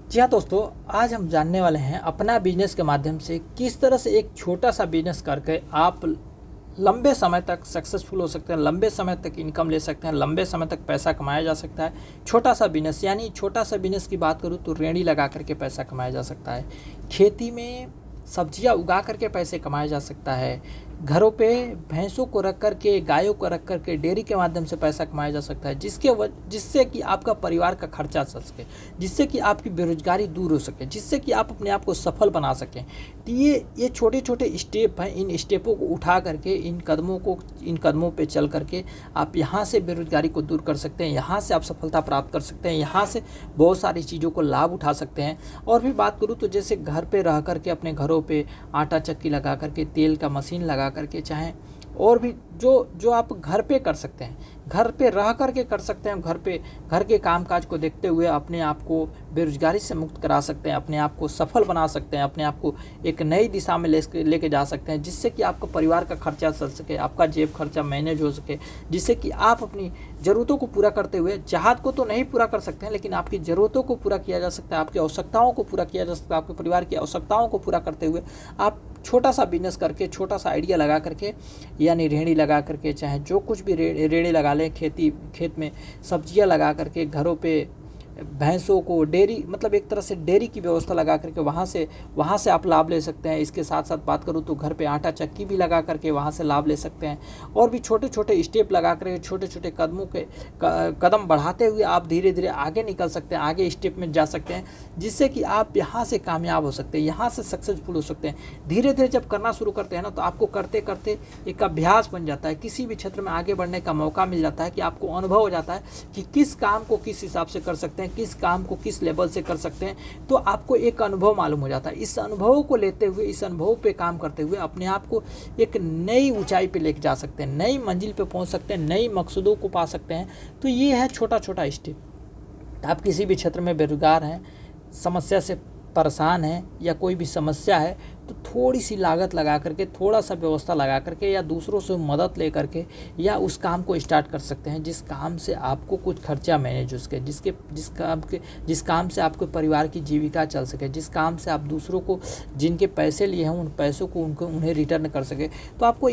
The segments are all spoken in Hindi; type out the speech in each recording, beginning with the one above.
जी हाँ दोस्तों, आज हम जानने वाले हैं अपना बिजनेस के माध्यम से किस तरह से एक छोटा सा बिजनेस करके आप लंबे समय तक सक्सेसफुल हो सकते हैं, लंबे समय तक इनकम ले सकते हैं, लंबे समय तक पैसा कमाया जा सकता है। छोटा सा बिजनेस यानी छोटा सा बिजनेस की बात करूँ तो रेहड़ी लगा करके पैसा कमाया जा सकता है, खेती में सब्जियां उगा करके पैसे कमाया जा सकता है, घरों पे भैंसों को रख करके, गायों को रख करके डेयरी के माध्यम से पैसा कमाया जा सकता है, जिससे कि आपका परिवार का खर्चा चल सके, जिससे कि आपकी बेरोजगारी दूर हो सके, जिससे कि आप अपने आप को सफल बना सकें। तो ये छोटे छोटे स्टेप हैं। इन स्टेपों को उठा करके, इन कदमों पे चल करके आप यहाँ से बेरोजगारी को दूर कर सकते हैं, यहाँ से आप सफलता प्राप्त कर सकते हैं, यहाँ से बहुत सारी चीज़ों को लाभ उठा सकते हैं। और भी बात करूँ तो जैसे घर पे रह करके अपने घरों पे आटा चक्की लगा करके, तेल का मशीन लगा करके, चाहे और भी जो आप घर पे कर सकते हैं, घर पे रह करके कर सकते हैं। घर के कामकाज को देखते हुए अपने आप को बेरोजगारी से मुक्त करा सकते हैं, अपने आप को सफल बना सकते हैं, अपने आप को एक नई दिशा में लेके जा सकते हैं, जिससे कि आपका परिवार का खर्चा चल सके, आपका जेब खर्चा मैनेज हो सके, जिससे कि आप अपनी ज़रूरतों को पूरा करते हुए, चाहत को तो नहीं पूरा कर सकते हैं लेकिन आपकी ज़रूरतों को पूरा किया जा सकता है, आपकी आवश्यकताओं को पूरा किया जा सकता है। आपके परिवार की आवश्यकताओं को पूरा करते हुए आप छोटा सा बिजनेस करके, छोटा सा आइडिया लगा करके, यानी रेहड़ी लगा करके, चाहे जो कुछ भी रेहड़ी लगा लें, खेत में सब्जियां लगा करके, घरों पे भैंसों को डेयरी, मतलब एक तरह से डेयरी की व्यवस्था लगा करके वहाँ से आप लाभ ले सकते हैं। इसके साथ साथ बात करूँ तो घर पे आटा चक्की भी लगा करके वहाँ से लाभ ले सकते हैं। और भी छोटे छोटे स्टेप लगा करके, छोटे छोटे कदम बढ़ाते हुए आप धीरे धीरे आगे निकल सकते हैं, आगे स्टेप में जा सकते हैं, जिससे कि आप यहाँ से कामयाब हो सकते हैं, यहाँ से सक्सेसफुल हो सकते हैं। धीरे धीरे जब करना शुरू करते हैं ना, तो आपको करते करते एक अभ्यास बन जाता है, किसी भी क्षेत्र में आगे बढ़ने का मौका मिल जाता है कि आपको अनुभव हो जाता है कि किस काम को किस हिसाब से कर सकते हैं, किस काम को किस लेवल से कर सकते हैं। तो आपको एक अनुभव मालूम हो जाता है। इस अनुभव को लेते हुए, इस अनुभव पे काम करते हुए अपने आप को एक नई ऊंचाई पे लेके जा सकते हैं, नई मंजिल पे पहुंच सकते हैं, नई मकसदों को पा सकते हैं। तो ये है छोटा छोटा स्टेप। आप किसी भी क्षेत्र में बेरोजगार हैं, समस्या से परेशान हैं, या कोई भी समस्या है, तो थोड़ी सी लागत लगा करके, थोड़ा सा व्यवस्था लगा करके, या दूसरों से मदद ले करके, या उस काम को स्टार्ट कर सकते हैं जिस काम से आपको कुछ खर्चा मैनेज हो सके, जिस काम से आपके परिवार की जीविका चल सके, जिस काम से आप दूसरों को, जिनके पैसे लिए हैं, उन पैसों को उन्हें रिटर्न कर सके। तो आपको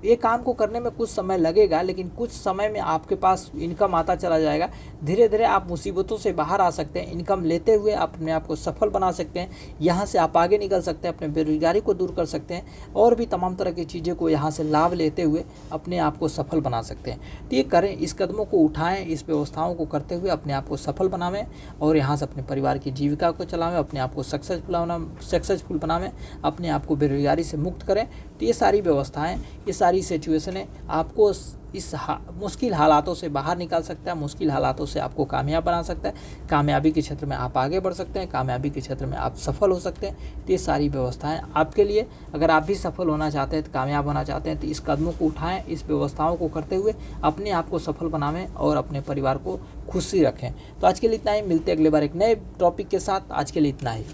ये काम को करने में कुछ समय लगेगा, लेकिन कुछ समय में आपके पास इनकम आता चला जाएगा। धीरे धीरे आप मुसीबतों से बाहर आ सकते हैं, इनकम लेते हुए आप अपने आप को सफल बना सकते हैं, यहाँ से आप आगे निकल सकते हैं, अपने बेरोजगारी को दूर कर सकते हैं, और भी तमाम तरह की चीज़ों को यहाँ से लाभ लेते हुए अपने आप को सफल बना सकते हैं। तो ये करें, इस कदमों को उठाएँ, इस व्यवस्थाओं को करते हुए अपने आप को सफल बनावें, और यहाँ से अपने परिवार की जीविका को चलावें, अपने आप को सक्सेसफुल बनावें, अपने आप को बेरोजगारी से मुक्त करें। तो ये सारी व्यवस्थाएँ, ये सारी सिचुएशन है, आपको इस मुश्किल हालातों से बाहर निकाल सकता है, मुश्किल हालातों से आपको कामयाब बना सकता है, कामयाबी के क्षेत्र में आप आगे बढ़ सकते हैं, कामयाबी के क्षेत्र में आप सफल हो सकते हैं। तो ये सारी व्यवस्थाएं आपके लिए, अगर आप भी सफल होना चाहते हैं, तो कामयाब होना चाहते हैं, तो इस कदमों को उठाएं, इस व्यवस्थाओं को करते हुए अपने आप को सफल बनावें और अपने परिवार को खुशी रखें। तो आज के लिए इतना ही, मिलते हैं अगले बार एक नए टॉपिक के साथ। आज के लिए इतना ही।